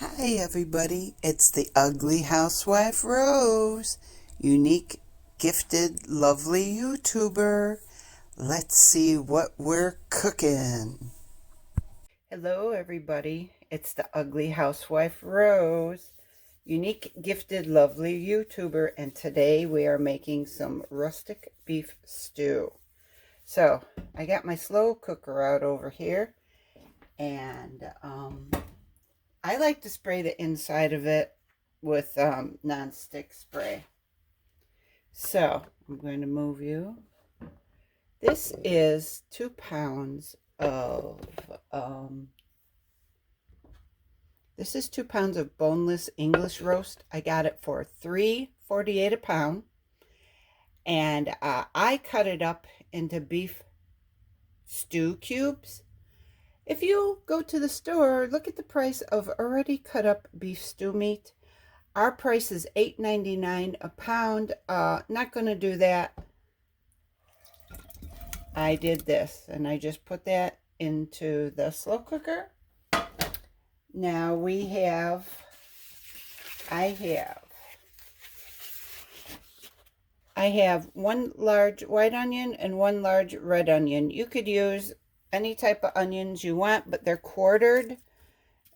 Hi everybody, it's the Ugly Housewife Rose, unique, gifted, lovely YouTuber. Let's see what we're cooking. Hello everybody, it's the Ugly Housewife Rose, unique, gifted, lovely YouTuber, and today we are making some rustic beef stew. So, I got my slow cooker out over here, and I like to spray the inside of it with non-stick spray. So I'm going to move you. This is 2 pounds of boneless English roast. I got it for $3.48 a pound, and I cut it up into beef stew cubes. If you go to the store, look at the price of already cut up beef stew meat. Our price is $8.99 a pound. Not going to do that. I did this, and I just put that into the slow cooker. Now I have 1 large white onion and 1 large red onion. You could use any type of onions you want, but they're quartered.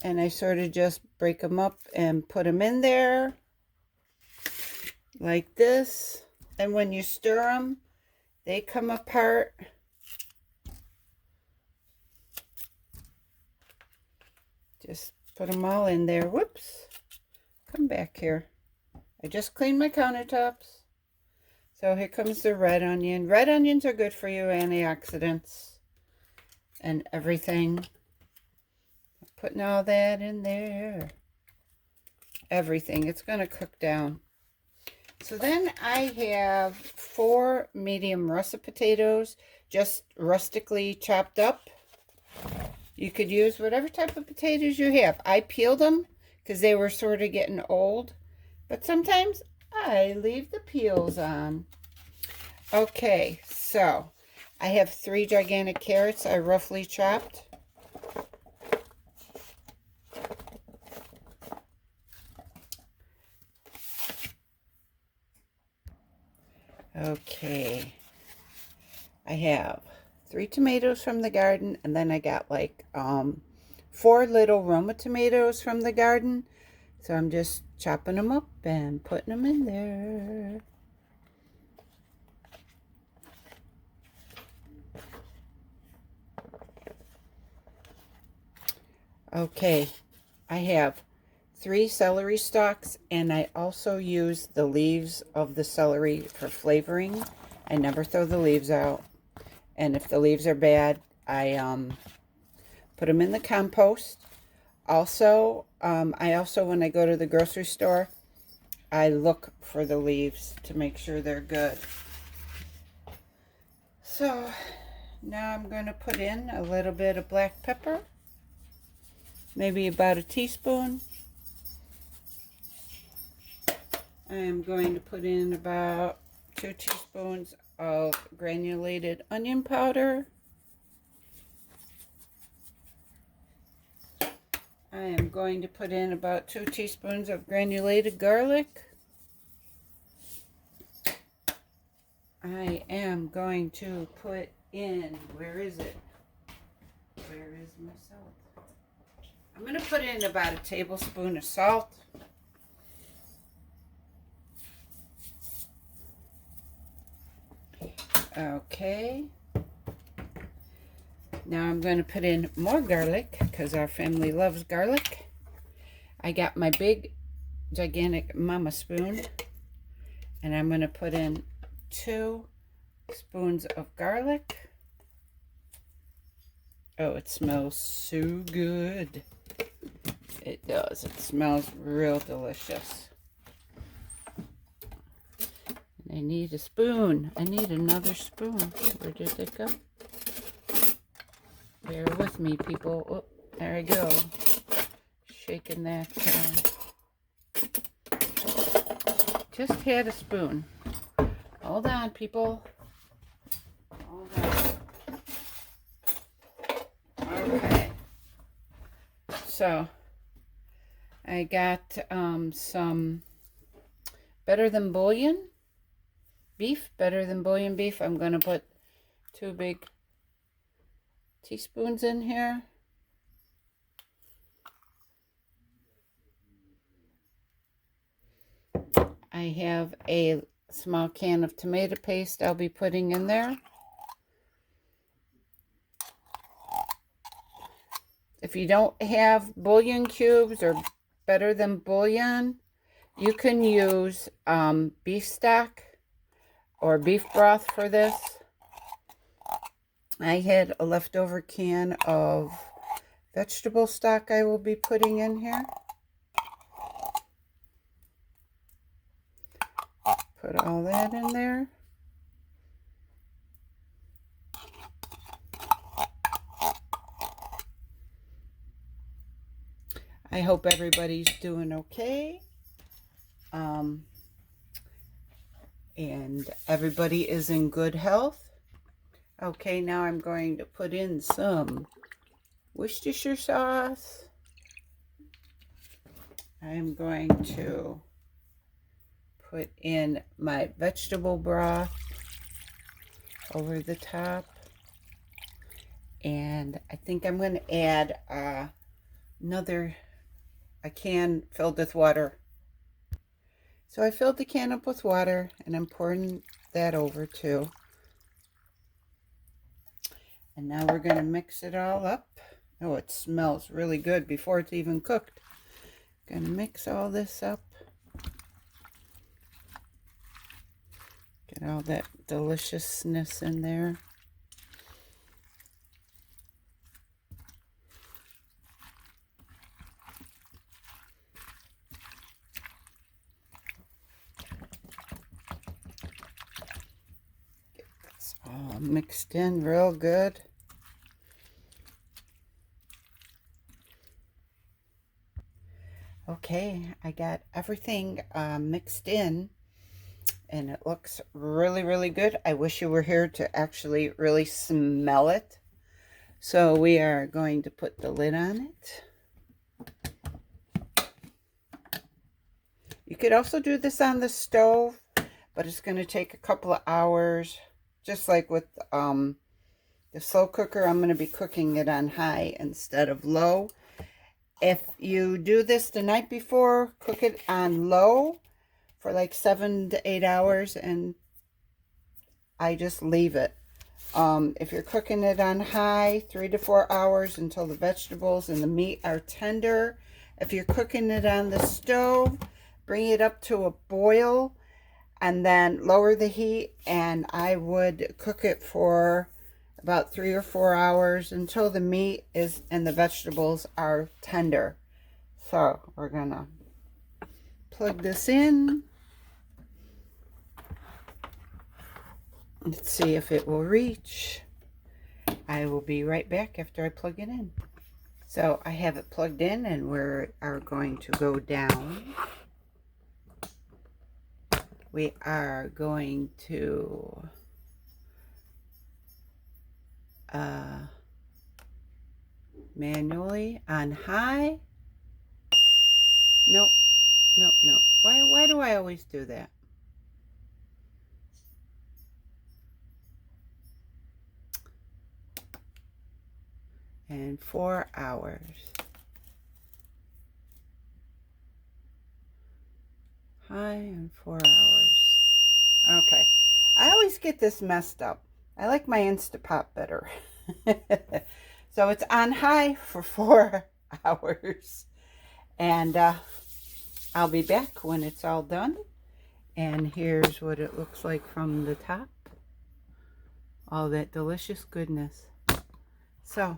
And I sort of just break them up and put them in there like this. And when you stir them, they come apart. Just put them all in there. Whoops. Come back here. I just cleaned my countertops. So here comes the red onion. Red onions are good for you, antioxidants and everything. Putting all that in there. Everything. It's going to cook down. So then I have 4 medium russet potatoes, just rustically chopped up. You could use whatever type of potatoes you have. I peeled them because they were sort of getting old. But sometimes I leave the peels on. Okay, so I have 3 gigantic carrots I roughly chopped. Okay, I have 3 tomatoes from the garden, and then I got like 4 little Roma tomatoes from the garden. So I'm just chopping them up and putting them in there. Okay, I have 3 celery stalks, and I also use the leaves of the celery for flavoring. I never throw the leaves out. And if the leaves are bad, I put them in the compost. Also, when I go to the grocery store, I look for the leaves to make sure they're good. So now I'm going to put in a little bit of black pepper, maybe about a teaspoon. I am going to put in about 2 teaspoons of granulated onion powder. I am going to put in about 2 teaspoons of granulated garlic. I am going to put in, where is it? Where is my salt? I'm going to put in about a tablespoon of salt. Okay. Now I'm going to put in more garlic because our family loves garlic. I got my big, gigantic mama spoon, and I'm going to put in 2 spoons of garlic. Oh, it smells so good. It does. It smells real delicious. I need a spoon. I need another spoon. Where did it go? Bear with me, people. Oh, there I go. Shaking that Just had a spoon. Hold on, people. Hold on. Okay. So, I got some Better Than Bouillon beef. Better Than Bouillon beef. I'm going to put 2 big teaspoons in here. I have a small can of tomato paste I'll be putting in there. If you don't have bouillon cubes or Better Than Bouillon, you can use beef stock or beef broth for this. I had a leftover can of vegetable stock I will be putting in here. Put all that in there. I hope everybody's doing okay. And everybody is in good health. Okay, now I'm going to put in some Worcestershire sauce. I'm going to put in my vegetable broth over the top. And I think I'm going to add a can filled with water. So I filled the can up with water, and I'm pouring that over too. And now we're going to mix it all up. Oh, it smells really good before it's even cooked. Going to mix all this up. Get all that deliciousness in there. Get this all mixed in real good. Okay, I got everything mixed in, and it looks really, really good. I wish you were here to actually really smell it. So we are going to put the lid on it. You could also do this on the stove, but it's going to take a couple of hours. Just like with the slow cooker, I'm going to be cooking it on high instead of low. If you do this the night before, cook it on low for like 7 to 8 hours, and I just leave it. If you're cooking it on high, 3 to 4 hours until the vegetables and the meat are tender. If you're cooking it on the stove, bring it up to a boil and then lower the heat, and I would cook it for about 3 or 4 hours until the meat is and the vegetables are tender. So we're gonna plug this in. Let's see if it will reach. I will be right back after I plug it in. So I have it plugged in, and we are going to go down. We are going to manually on high. Nope, nope, nope. Why do I always do that? And 4 hours. High and 4 hours. Okay. I always get this messed up. I like my Instapot better. So it's on high for 4 hours. And I'll be back when it's all done. And here's what it looks like from the top. All that delicious goodness. So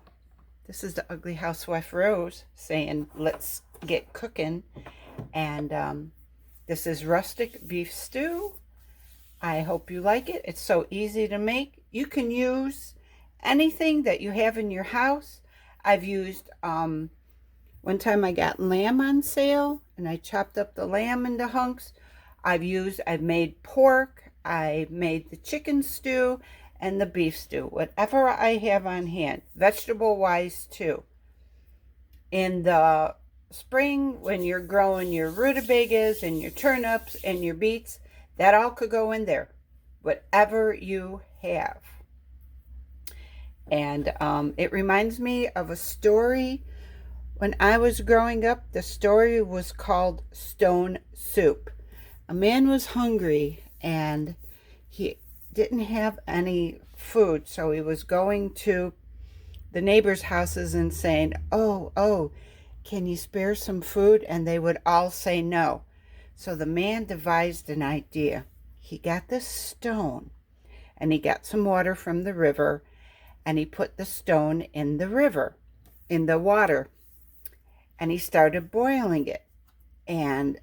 this is the Ugly Housewife Rose saying, let's get cooking. And this is rustic beef stew. I hope you like it. It's so easy to make. You can use anything that you have in your house. I've used, one time I got lamb on sale, and I chopped up the lamb into hunks. I've made pork. I made the chicken stew and the beef stew. Whatever I have on hand, vegetable-wise too. In the spring, when you're growing your rutabagas and your turnips and your beets, that all could go in there. Whatever you have. And it reminds me of a story. When I was growing up, the story was called Stone Soup. A man was hungry and he didn't have any food, so he was going to the neighbors' houses and saying, oh, can you spare some food? And they would all say no. So the man devised an idea. He got this stone and he got some water from the river and he put the stone in the river, in the water, and he started boiling it. And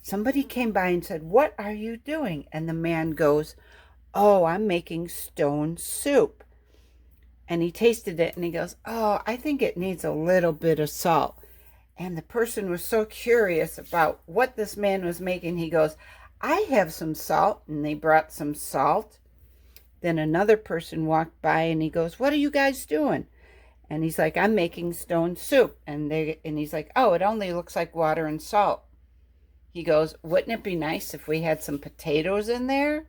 somebody came by and said, "What are you doing?" And the man goes, "Oh, I'm making stone soup." And he tasted it and he goes, "Oh, I think it needs a little bit of salt." And the person was so curious about what this man was making. He goes, "I have some salt." And they brought some salt. Then another person walked by and he goes, "What are you guys doing?" And he's like, "I'm making stone soup." And he's like, "Oh, it only looks like water and salt." He goes, "Wouldn't it be nice if we had some potatoes in there?"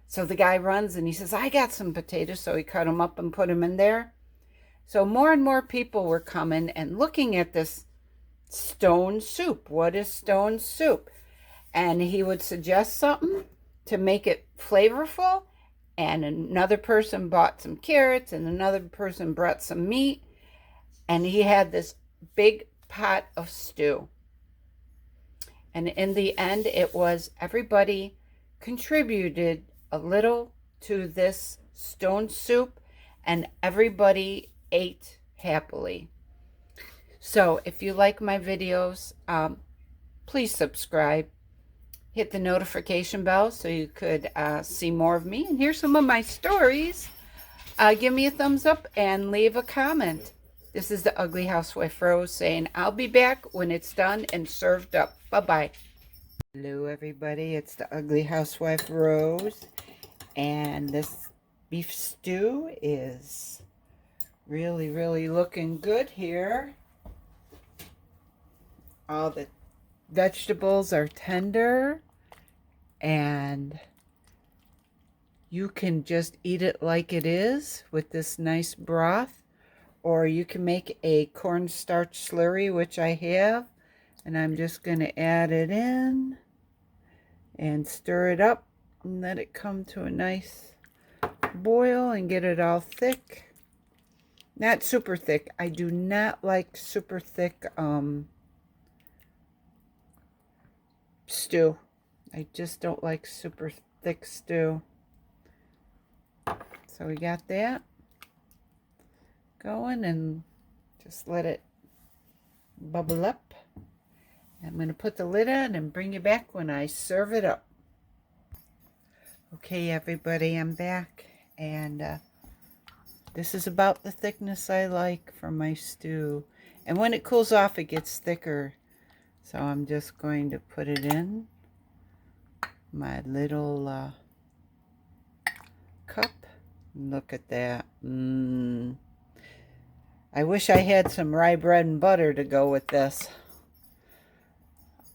So the guy runs and he says, "I got some potatoes." So he cut them up and put them in there. So more and more people were coming and looking at this stone soup. What is stone soup? And he would suggest something to make it flavorful. And another person bought some carrots and another person brought some meat. And he had this big pot of stew. And in the end, it was everybody contributed a little to this stone soup and everybody ate happily. So if you like my videos, please subscribe. Hit the notification bell so you could see more of me and hear some of my stories. Give me a thumbs up and leave a comment. This is the Ugly Housewife Rose saying I'll be back when it's done and served up. Bye-bye. Hello, everybody. It's the Ugly Housewife Rose. And this beef stew is really, really looking good here. All the vegetables are tender. And you can just eat it like it is with this nice broth. Or you can make a cornstarch slurry, which I have. And I'm just going to add it in and stir it up and let it come to a nice boil and get it all thick. Not super thick. I do not like super thick stew. I just don't like super thick stew. So we got that going and just let it bubble up. I'm going to put the lid on and bring you back when I serve it up. Okay, everybody, I'm back. And this is about the thickness I like for my stew. And when it cools off, it gets thicker. So I'm just going to put it in my little cup. Look at that. I wish I had some rye bread and butter to go with this.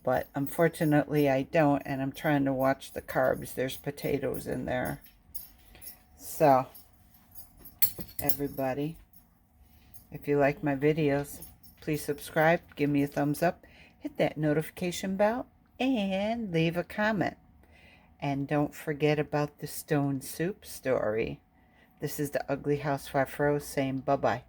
But unfortunately I don't, and I'm trying to watch the carbs. There's potatoes in there. So, everybody, if you like my videos, please subscribe, give me a thumbs up, hit that notification bell, and leave a comment. And don't forget about the stone soup story. This is the Ugly Housewife Rose saying bye-bye.